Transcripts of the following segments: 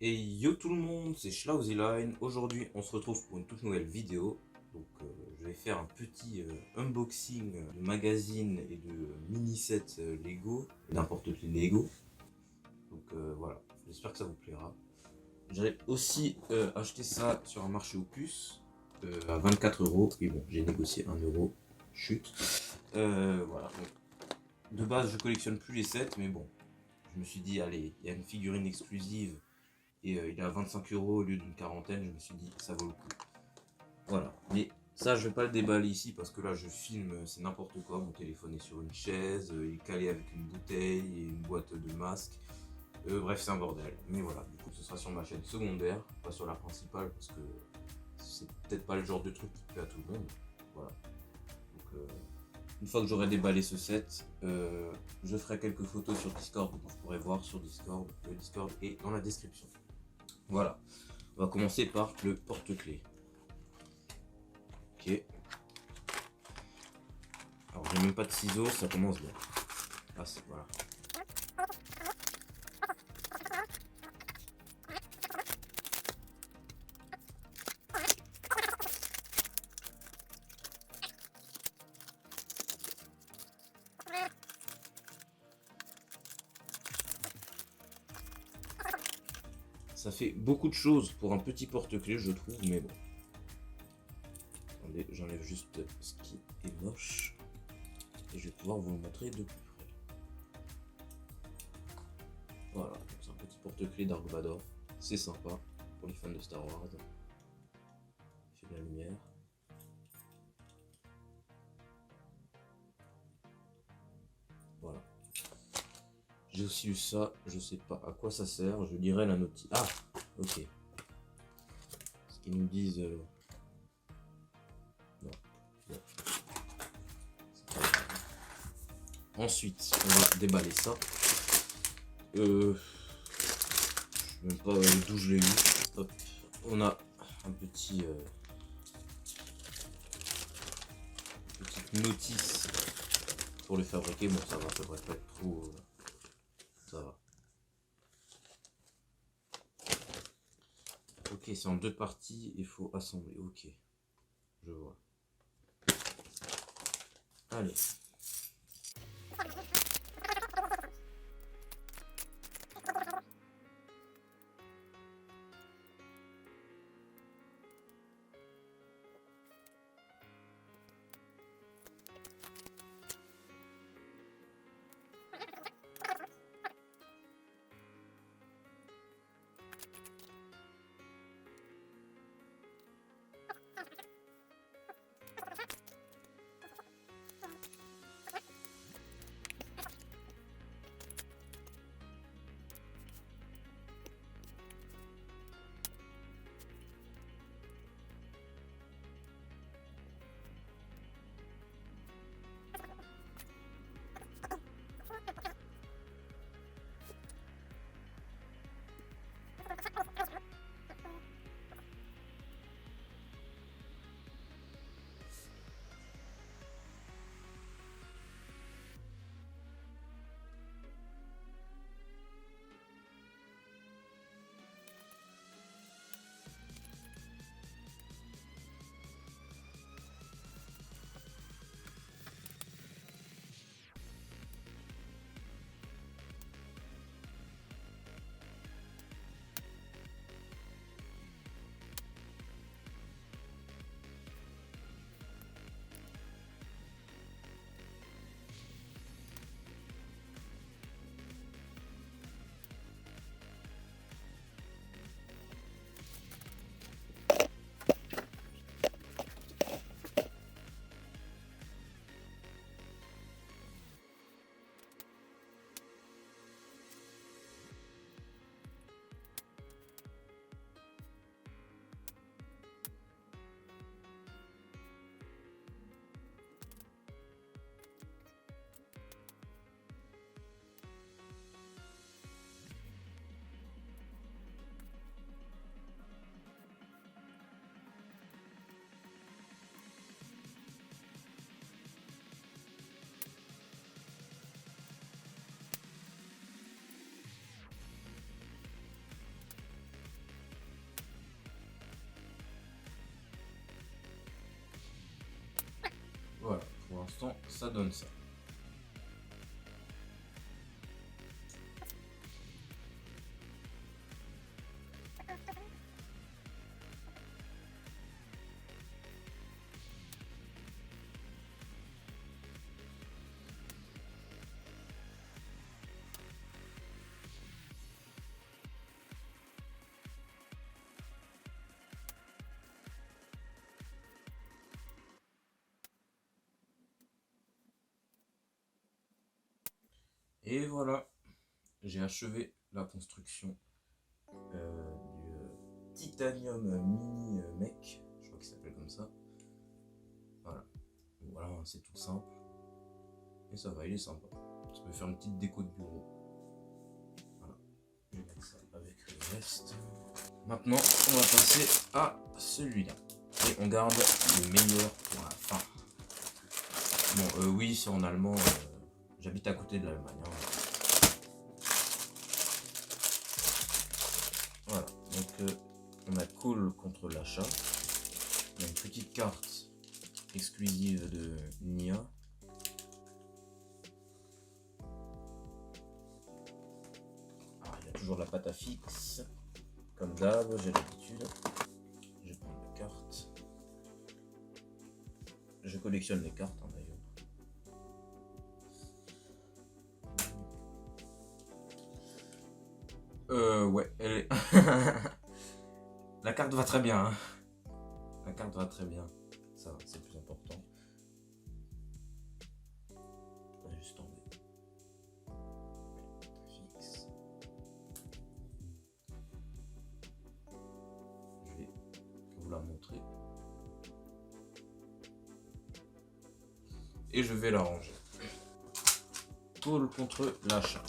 Et yo tout le monde, c'est Schlauziline. Aujourd'hui, on se retrouve pour une toute nouvelle vidéo. Donc, je vais faire un petit unboxing de magazines et de mini-sets Lego, n'importe quel Lego. Donc voilà, j'espère que ça vous plaira. J'ai aussi acheté ça sur un marché aux puces à 24 €. Et bon, j'ai négocié 1 €. Chut. Voilà. Donc, de base, je collectionne plus les sets, mais bon, je me suis dit, allez, il y a une figurine exclusive. Et il est à 25 € au lieu d'une quarantaine, je me suis dit ça vaut le coup. Voilà, mais ça je vais pas le déballer ici parce que là je filme, c'est n'importe quoi, mon téléphone est sur une chaise, il est calé avec une bouteille et une boîte de masque. Bref, c'est un bordel, mais voilà, du coup ce sera sur ma chaîne secondaire, pas sur la principale parce que c'est peut-être pas le genre de truc qui plaît à tout le monde. Voilà, donc une fois que j'aurai déballé ce set, je ferai quelques photos sur Discord, donc vous pourrez voir sur Discord, le Discord est dans la description. Voilà. On va commencer par le porte-clés. Ok. Alors j'ai même pas de ciseaux, ça commence bien. Ah c'est voilà. Ça fait beaucoup de choses pour un petit porte-clés je trouve, mais bon. Attendez, j'enlève juste ce qui est moche. Et je vais pouvoir vous le montrer de plus près. Voilà, c'est un petit porte-clés Dark Vador. C'est sympa pour les fans de Star Wars. Il fait de la lumière. Voilà. J'ai aussi eu ça, je sais pas à quoi ça sert, je lirai la notice. Ah, ok. Ce qu'ils nous disent. Non. Bon. Ensuite, on va déballer ça. Je sais même pas d'où je l'ai eu. Hop. On a un petit petite notice pour le fabriquer. Bon, ça va, ça devrait pas être trop. Ça va. Ok, c'est en deux parties. Il faut assembler. Ok, je vois. Allez. l'instant, ça donne ça. Et voilà, j'ai achevé la construction du Titanium Mini Mech, je crois qu'il s'appelle comme ça. Voilà, voilà, c'est tout simple. Et ça va, il est sympa. Ça peut faire une petite déco de bureau. Voilà, je vais mettre ça avec le reste. Maintenant, on va passer à celui-là. Et on garde le meilleur pour la fin. Bon, oui, c'est en allemand. J'habite à côté de l'Allemagne. Hein. Voilà, donc on a Call contre l'achat. Il y a une petite carte exclusive de Nia. Ah, il y a toujours la pâte à fixe. Comme d'hab, j'ai l'habitude. Je vais prendre la carte. Je collectionne les cartes hein, d'ailleurs. Ouais, elle est... La carte va très bien. Hein. La carte va très bien. Ça, c'est le plus important. On va juste tomber. Fixe. Je vais vous la montrer. Et je vais la ranger. Call contre l'achat.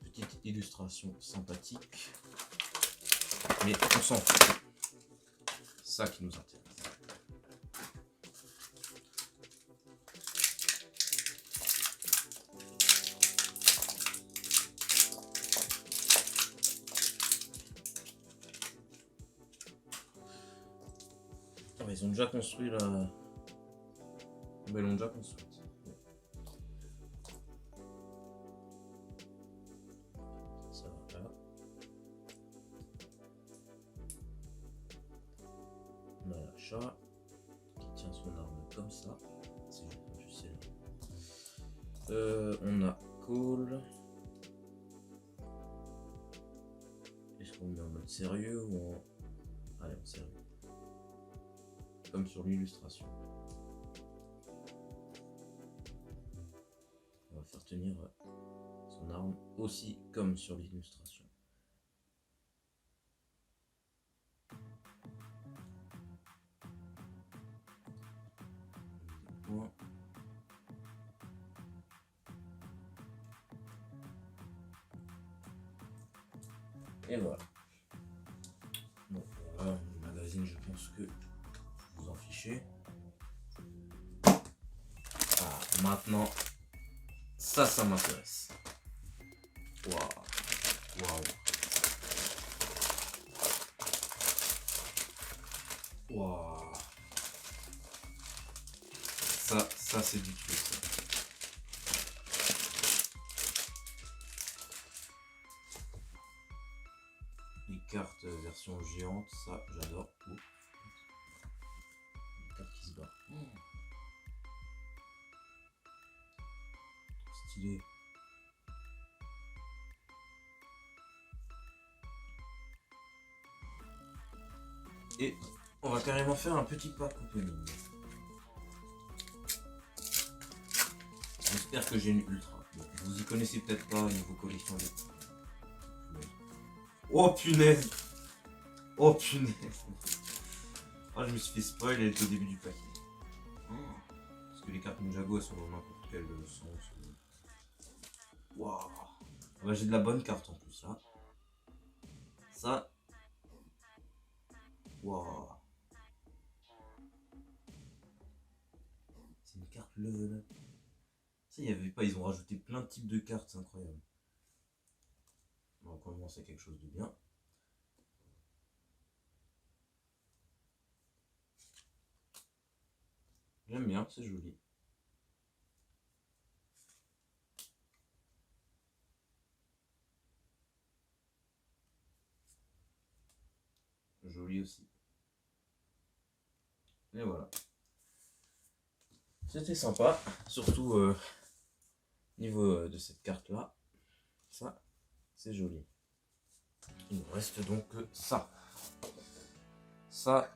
Petite illustration sympathique. Mais on s'en fout. C'est ça qui nous intéresse. Ah, ils ont déjà construit la... Ils l'ont déjà construite. Ça va là. On a l'achat qui tient son arme comme ça. Je sais. On a Call. Est-ce qu'on met en mode sérieux ou en... Allez, en sérieux. Comme sur l'illustration. On va faire tenir son arme aussi comme sur l'illustration. Et voilà. Bon, voilà, le magazine, je pense que vous en fichez. Ah, maintenant, ça m'intéresse. Waouh. Waouh. Waouh. Ça c'est du truc. Ça. Les cartes version géante, ça j'adore. Oh. Une carte qui se bat. Oh. Stylé. Et on va carrément faire un petit pack opening. J'espère que j'ai une ultra. Bon, vous y connaissez peut-être pas au niveau collection de... Oh punaise! Oh punaise! Oh, je me suis fait spoil, elle est au début du paquet. Oh. Parce que les cartes Ninjago elles sont dans n'importe quel sens. Waouh! Ouais, j'ai de la bonne carte en plus là. Ça. Waouh! C'est une carte level up. Ça, il n'y avait pas, ils ont rajouté plein de types de cartes, c'est incroyable. Donc, au moins, c'est quelque chose de bien. J'aime bien, c'est joli. Joli aussi. Et voilà. C'était sympa, surtout niveau de cette carte là. Ça, c'est joli. Il nous reste donc ça. Ça,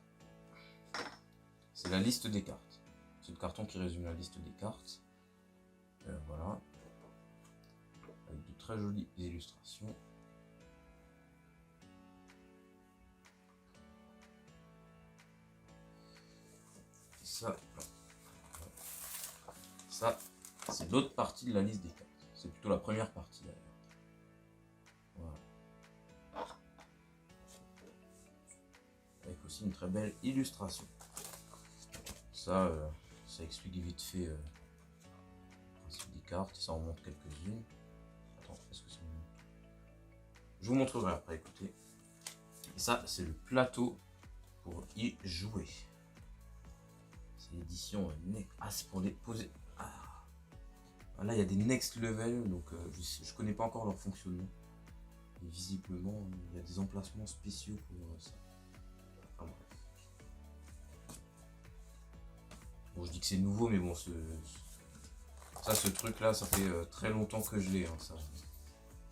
c'est la liste des cartes. C'est le carton qui résume la liste des cartes. Voilà. Avec de très jolies illustrations. Ça, c'est l'autre partie de la liste des cartes. C'est plutôt la première partie d'ailleurs. Voilà. Avec aussi une très belle illustration. Ça, ça explique vite fait le principe des cartes. Ça en montre quelques-unes. Attends, est-ce que ça me montre? Je vous montrerai après, écoutez. Et ça, c'est le plateau pour y jouer. C'est l'édition ah, c'est pour déposer. Ah. Là, il y a des next level, donc je connais pas encore leur fonctionnement. Et visiblement, il y a des emplacements spéciaux pour ça. Enfin, bref. Bon, je dis que c'est nouveau, mais bon, ce truc là, ça fait très longtemps que je l'ai. Hein, ça.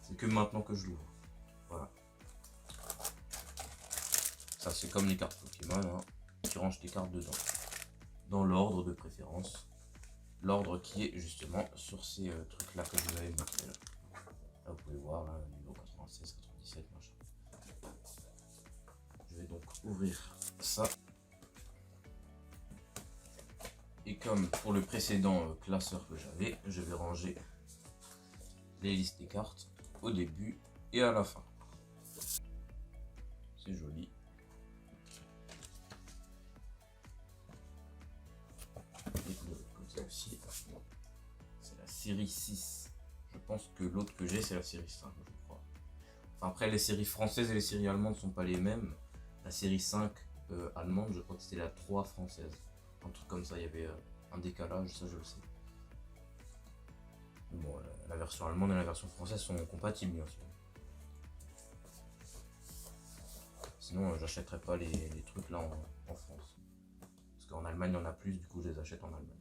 C'est que maintenant que je l'ouvre. Voilà. Ça, c'est comme les cartes Pokémon, hein. Tu ranges tes cartes dedans. Dans l'ordre de préférence. L'ordre qui est justement sur ces trucs là que je vous avais montré là. Là, vous pouvez voir, là, niveau 96, 97, machin. Je vais donc ouvrir ça. Et comme pour le précédent classeur que j'avais, je vais ranger les listes des cartes au début et à la fin. C'est joli. Et de l'autre côté aussi, c'est la série 6. Je pense que l'autre que j'ai, c'est la série 5, je crois. Enfin, après, les séries françaises et les séries allemandes ne sont pas les mêmes. La série 5 allemande, je crois que c'était la 3 française. Un truc comme ça, il y avait un décalage, ça je le sais. Bon, la version allemande et la version française sont compatibles, bien sûr. Sinon, j'achèterais pas les trucs là en France. Parce qu'en Allemagne, il y en a plus, du coup, je les achète en Allemagne.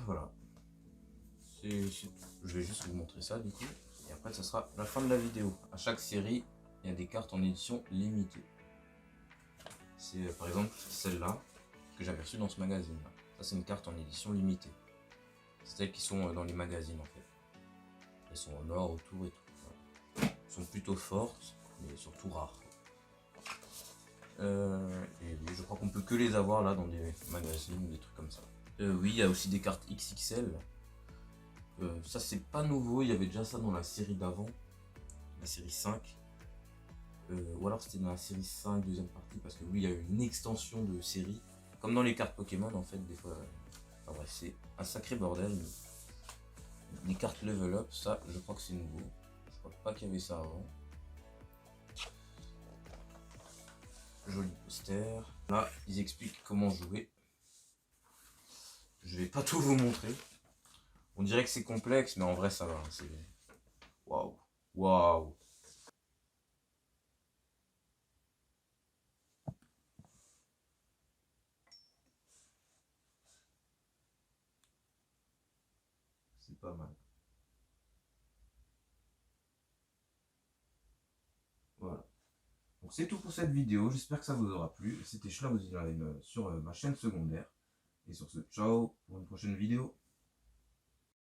Voilà. Je vais juste vous montrer ça, du coup. Et après, ça sera la fin de la vidéo. À chaque série, il y a des cartes en édition limitée. C'est par exemple celle-là que j'avais reçue dans ce magazine. -là. Ça, c'est une carte en édition limitée. C'est celles qui sont dans les magazines en fait. Elles sont en or autour et tout. Voilà. Elles sont plutôt fortes, mais surtout rares. Et oui, je crois qu'on peut que les avoir là dans des magazines, des trucs comme ça. Oui, il y a aussi des cartes XXL. Ça, c'est pas nouveau, il y avait déjà ça dans la série d'avant, la série 5. Ou alors c'était dans la série 5, deuxième partie, parce que oui, il y a eu une extension de série. Comme dans les cartes Pokémon, en fait, des fois. Enfin bref, c'est un sacré bordel. Les cartes level up, ça, je crois que c'est nouveau. Je crois pas qu'il y avait ça avant. Joli poster. Là, ils expliquent comment jouer. Je vais pas tout vous montrer. On dirait que c'est complexe, mais en vrai, ça va. C'est waouh, waouh. C'est pas mal. Voilà. Donc c'est tout pour cette vidéo, j'espère que ça vous aura plu. C'était Schlauzilheim sur ma chaîne secondaire. Et sur ce, ciao pour une prochaine vidéo.